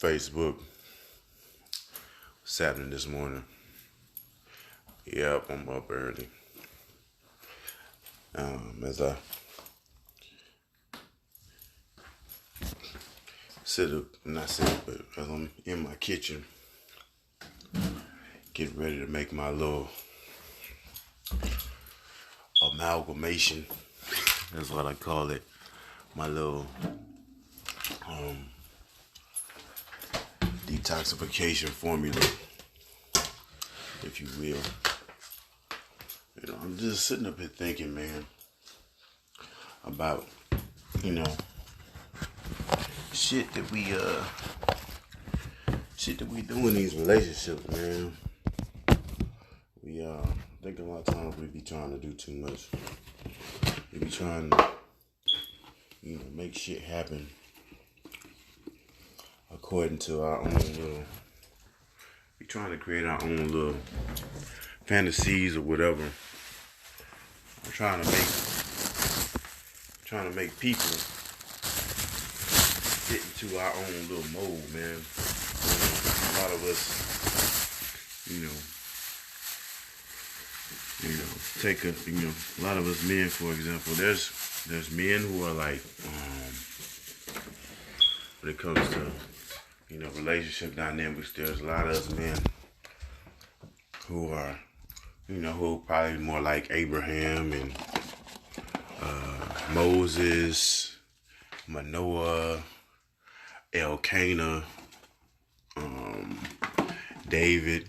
Facebook. What's happening this morning? Yep, I'm up early. As I but as I'm in my kitchen, getting ready to make my little amalgamation. That's what I call it. My little detoxification formula, if you will. I'm just sitting up here thinking, man, about, shit that we do in these relationships, man. I think a lot of times we be trying to do too much. We be trying to, make shit happen according to our own little. We trying to create our own little fantasies or whatever. I'm trying to make people fit into our own little mold, man. A lot of us, take a lot of us men, for example, there's men who are like, when it comes to, relationship dynamics, there's a lot of us men who are, who probably more like Abraham and Moses, Manoah, Elkanah, David,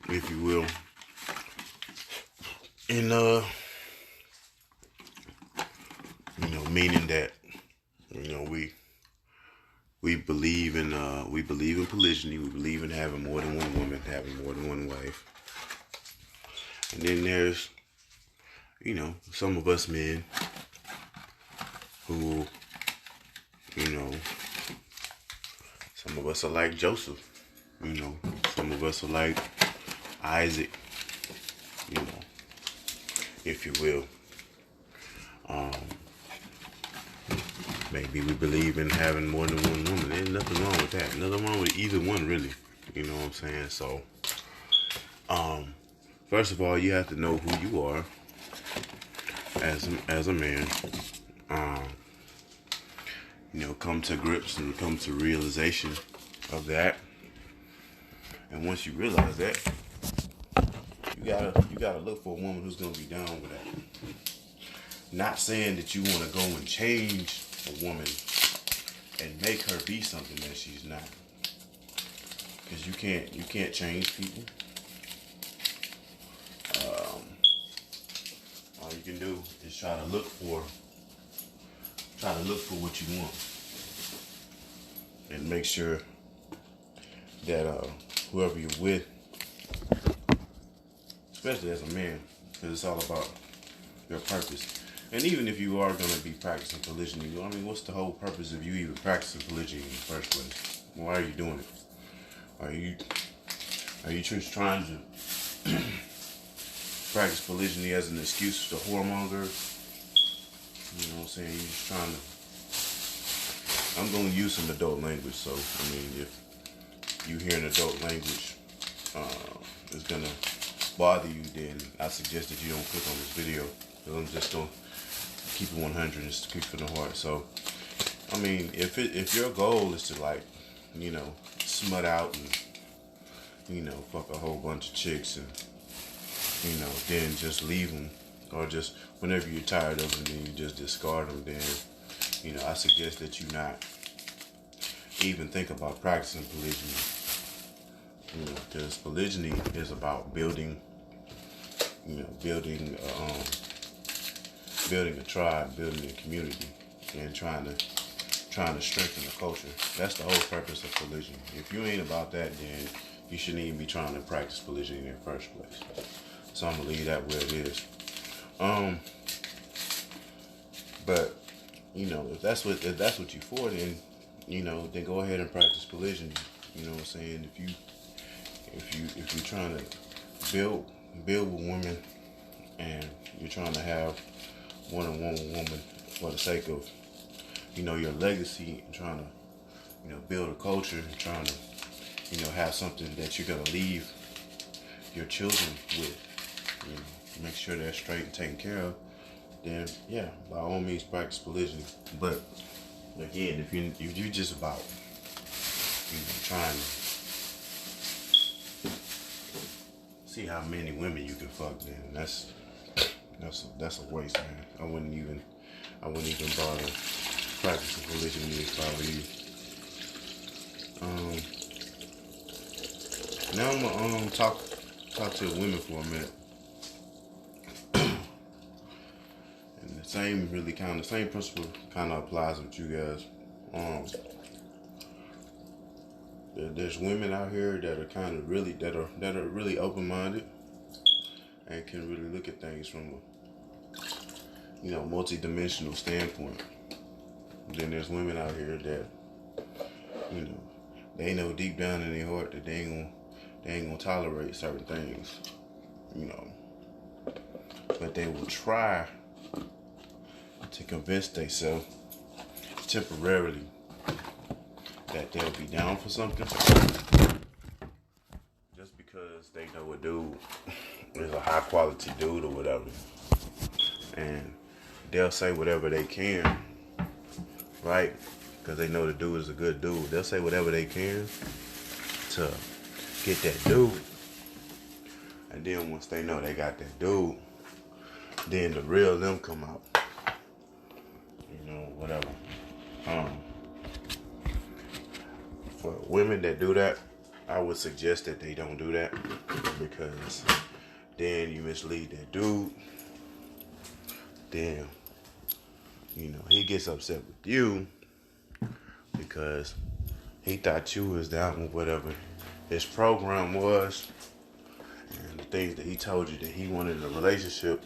if you will. And meaning that, we believe in polygyny. We believe in having more than one woman, having more than one wife. And then there's, some of us men who, some of us are like Joseph. Some of us are like Isaac, if you will. Maybe we believe in having more than one woman. There's nothing wrong with that. Nothing wrong with either one, really. You know what I'm saying? So, first of all, you have to know who you are as a man. Come to grips and come to realization of that. And once you realize that, you gotta look for a woman who's gonna be down with that. Not saying that you want to go and change a woman and make her be something that she's not, because you can't change people. All you can do is try to look for what you want, and make sure that whoever you're with, especially as a man, because it's all about your purpose. And even if you are going to be practicing polygyny, what's the whole purpose of you even practicing polygyny in the first place? Why are you doing it? Are you just trying to practice polygyny as an excuse to whoremonger? You know what I'm saying? You're just trying to... I'm going to use some adult language, so, if you hear an adult language is going to bother you, then I suggest that you don't click on this video. Because I'm just going to keep it 100 and just keep it in the heart. So, if your goal is to smut out and, fuck a whole bunch of chicks and, then just leave them, or just whenever you're tired of them, then you just discard them, then, I suggest that you not even think about practicing polygyny. Because polygyny is about building a tribe, building a community, and trying to strengthen the culture. That's the whole purpose of polygyny. If you ain't about that, then you shouldn't even be trying to practice polygyny in the first place. So I'm gonna leave that where it is. But if that's what you for, then then go ahead and practice polygyny. You know what I'm saying? If you're trying to build with women, and you're trying to have one woman for the sake of your legacy, and trying to build a culture and trying to, have something that you're gonna leave your children with, make sure they're straight and taken care of, then yeah, by all means practice polygyny. But again, if you just about trying to see how many women you can fuck, then that's a waste, man. I wouldn't even bother practicing polygyny if I were you. Now I'm gonna talk to the women for a minute. And the same principle kind of applies with you guys. There's women out here that are kind of really that are really open-minded and can really look at things from a multi-dimensional standpoint. Then there's women out here that they know deep down in their heart that they ain't gonna tolerate certain things, but they will try to convince themselves temporarily that they'll be down for something just because they know a dude is a high quality dude or whatever, and they'll say whatever they can, right? Because they know the dude is a good dude. They'll say whatever they can to get that dude, and then once they know they got that dude, then the real them come out. Whatever. For women that do that, I would suggest that they don't do that, because then you mislead that dude. Then, he gets upset with you because he thought you was down with whatever his program was, and the things that he told you that he wanted in a relationship,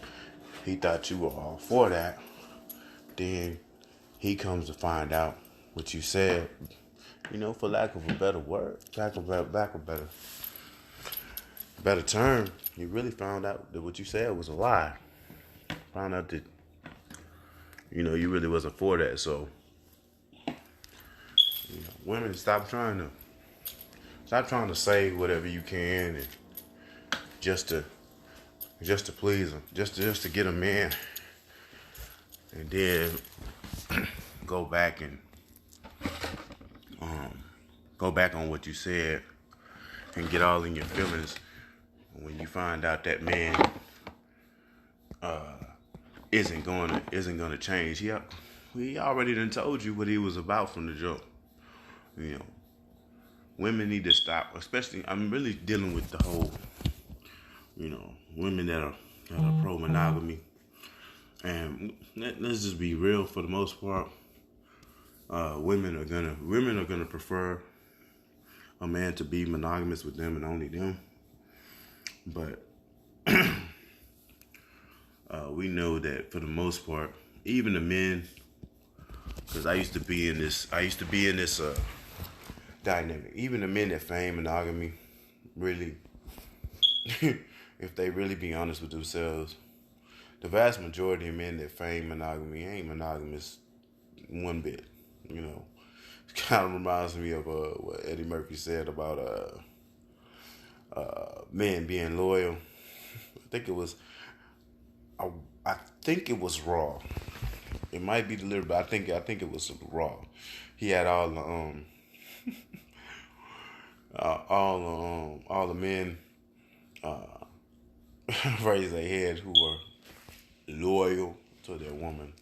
he thought you were all for that. Then he comes to find out what you said, for lack of a better word, lack of a better term, you really found out that what you said was a lie. Found out that, you really wasn't for that. So, women, stop trying to say whatever you can and just to please them, just to get them in, and then go back on what you said and get all in your feelings when you find out that man isn't gonna change. He already done told you what he was about from the jump. Women need to stop, especially I'm really dealing with the whole, women that are pro monogamy. And let's just be real. For the most part, women are gonna prefer a man to be monogamous with them and only them. But we know that for the most part, even the men, because I used to be in this dynamic. Even the men that feign monogamy, really, if they really be honest with themselves, the vast majority of men that feign monogamy ain't monogamous one bit. It kind of reminds me of what Eddie Murphy said about men being loyal. I think it was Raw. It might be delivered, but I think it was Raw. He had all the men raise their head who were loyal to their woman.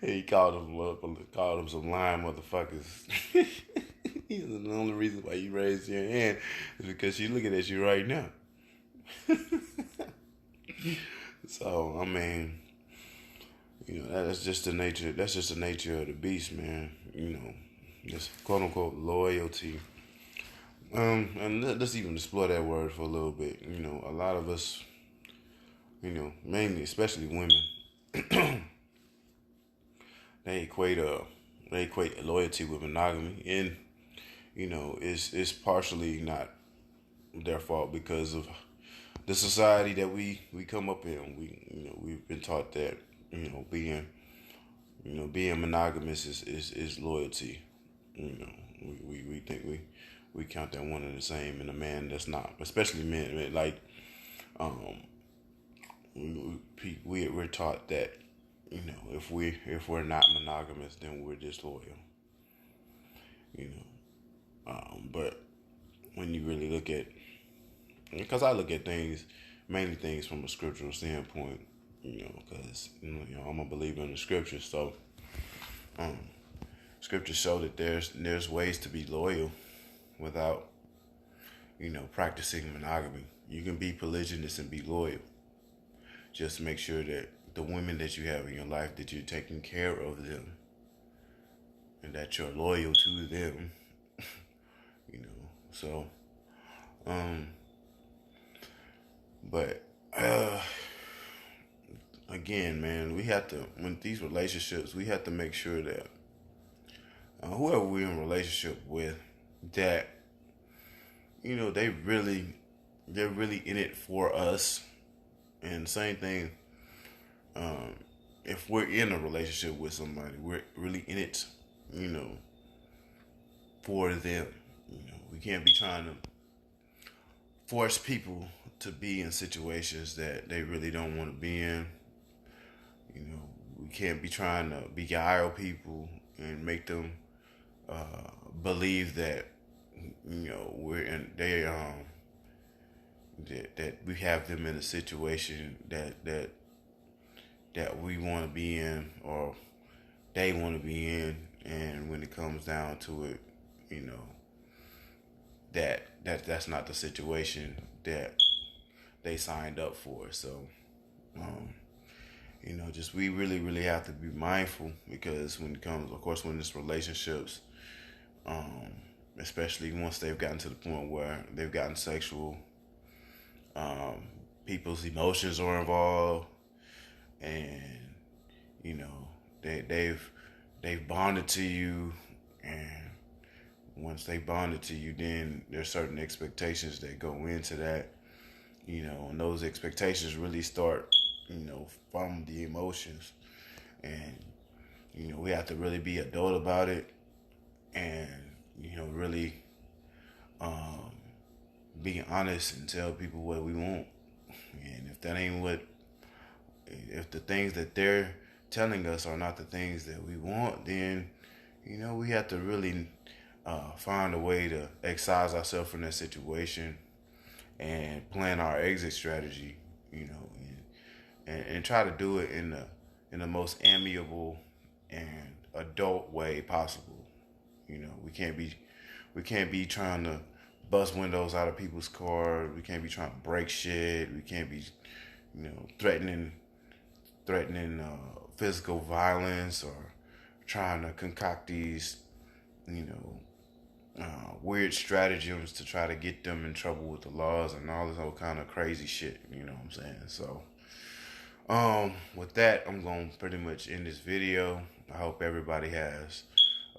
He called them some lying motherfuckers. He said the only reason why you raised your hand is because she's looking at you right now. So I mean, that's just the nature. That's just the nature of the beast, man. This quote unquote loyalty. And let's even explore that word for a little bit. A lot of us, mainly, especially women, they equate loyalty with monogamy, and it's partially not their fault because of the society that we come up in. We've been taught that being You know, being monogamous is loyalty. You know, we think we count that one and the same, and a man that's not, especially men. Like, um, we're taught that, you know, if we're not monogamous, then we're disloyal. You know, but when you really look at, because I look at things, mainly things from a scriptural standpoint, you know, because you know I'm a believer in the scriptures, so um, scriptures show that there's ways to be loyal without, you know, practicing monogamy. You can be polygynous and be loyal. Just make sure that the women that you have in your life, that you're taking care of them and that you're loyal to them. You know, so but again, man, we have to, when these relationships, we have to make sure that whoever we're in a relationship with, that, you know, they're really in it for us. And same thing, if we're in a relationship with somebody, we're really in it, you know, for them. You know, we can't be trying to force people to be in situations that they really don't want to be in. You know, we can't be trying to beguile people and make them believe that, you know, that we have them in a situation that we want to be in, or they want to be in, and when it comes down to it, you know, that's not the situation that they signed up for. So, you know, just we really have to be mindful, because when it comes, of course, when it's relationships, especially once they've gotten to the point where they've gotten sexual, people's emotions are involved, and you know they've bonded to you, and once they bonded to you, then there's certain expectations that go into that, you know, and those expectations really start, you know, from the emotions, and you know we have to really be adult about it, and you know really be honest and tell people what we want. And if that ain't what, if the things that they're telling us are not the things that we want, then, you know, we have to really find a way to excise ourselves from that situation and plan our exit strategy, you know, and try to do it in the most amiable and adult way possible. You know, we can't be trying to bust windows out of people's cars. We can't be trying to break shit. We can't be, you know, threatening physical violence, or trying to concoct these, you know, weird stratagems to try to get them in trouble with the laws and all this whole kind of crazy shit. You know what I'm saying? So, with that, I'm going to pretty much end this video. I hope everybody has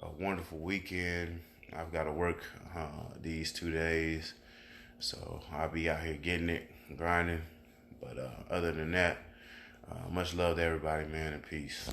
a wonderful weekend. I've got to work these 2 days, so I'll be out here getting it, grinding. But other than that, much love to everybody, man, and peace.